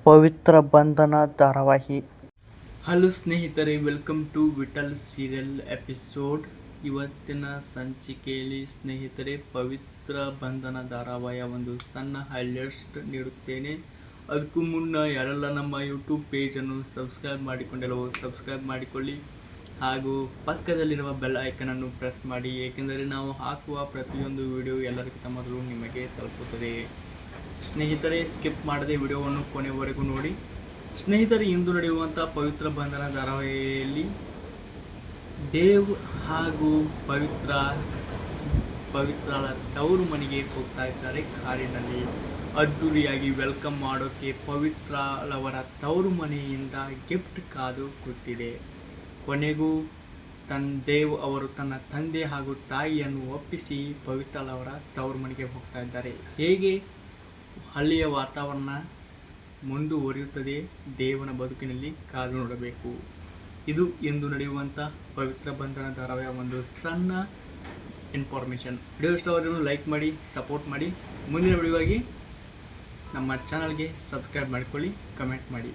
ಪವಿತ್ರ ಬಂಧನ ಧಾರಾವಾಹಿ. ಹಲೋ ಸ್ನೇಹಿತರೆ, welcome to Vittal serial episode. ಇವತ್ತಿನ ಸಂಚಿಕೆಯಲ್ಲಿ ಸ್ನೇಹಿತರೆ ಪವಿತ್ರ ಬಂಧನ ಧಾರಾವಾಹಿಯ ಒಂದು ಸಣ್ಣ ಹೈಲೈಟ್ಸ್ ನೀಡುತ್ತೇನೆ. ಅದಕ್ಕೂ ಮುನ್ನ ಯಾರೆಲ್ಲ ನಮ್ಮ ಯೂಟ್ಯೂಬ್ ಪೇಜನ್ನು ಸಬ್ಸ್ಕ್ರೈಬ್ ಮಾಡಿಕೊಂಡಿಲ್ಲವೋ ಸಬ್ಸ್ಕ್ರೈಬ್ ಮಾಡಿಕೊಳ್ಳಿ ಹಾಗೂ ಪಕ್ಕದಲ್ಲಿರುವ ಬೆಲ್ ಐಕನನ್ನು ಪ್ರೆಸ್ ಮಾಡಿ, ಏಕೆಂದರೆ ನಾವು ಹಾಕುವ ಪ್ರತಿಯೊಂದು ವಿಡಿಯೋ ಎಲ್ಲರಿಗಿಂತ ಮೊದಲು ನಿಮಗೆ ತಲುಪುತ್ತದೆ. ಸ್ನೇಹಿತರೆ, ಸ್ಕಿಪ್ ಮಾಡದೆ ವಿಡಿಯೋವನ್ನು ಕೊನೆವರೆಗೂ ನೋಡಿ. ಸ್ನೇಹಿತರೆ, ಇಂದು ನಡೆಯುವಂಥ ಪವಿತ್ರ ಬಂಧನ ಧಾರಾವಾಹಿಯಲ್ಲಿ ದೇವ್ ಹಾಗೂ ಪವಿತ್ರಳ ತವರು ಮನೆಗೆ ಹೋಗ್ತಾ ಇದ್ದಾರೆ. ಕಾರಿನಲ್ಲಿ ಅದ್ದೂರಿಯಾಗಿ ವೆಲ್ಕಮ್ ಮಾಡೋಕ್ಕೆ ಪವಿತ್ರಳವರ ತವರು ಮನೆಯಿಂದ ಗಿಫ್ಟ್ ಕಾದು ಕೊಟ್ಟಿದೆ. ಕೊನೆಗೂ ದೇವ್ ಅವರು ತನ್ನ ತಂದೆ ಹಾಗೂ ತಾಯಿಯನ್ನು ಒಪ್ಪಿಸಿ ಪವಿತ್ರಳವರ ತವರು ಮನೆಗೆ ಹೋಗ್ತಾ ಇದ್ದಾರೆ. ಹೇಗೆ ಹಳ್ಳಿಯ ವಾತಾವರಣ ಮುಂದುವರಿಯುತ್ತದೆ ದೇವನ ಬದುಕಿನಲ್ಲಿ ಕಾದು ನೋಡಬೇಕು. ಇದು ಎಂದು ನಡೆಯುವಂಥ ಪವಿತ್ರ ಬಂಧನ ಧಾರಾವಾಹಿಯ ಒಂದು ಸಣ್ಣ ಇನ್ಫಾರ್ಮೇಷನ್. ವಿಡಿಯೋ ಇಷ್ಟವಾದರೂ ಲೈಕ್ ಮಾಡಿ, ಸಪೋರ್ಟ್ ಮಾಡಿ. ಮುಂದಿನ ವಿಡಿಯೋಗಾಗಿ ನಮ್ಮ ಚಾನಲ್ಗೆ ಸಬ್ಸ್ಕ್ರೈಬ್ ಮಾಡಿಕೊಳ್ಳಿ, ಕಮೆಂಟ್ ಮಾಡಿ.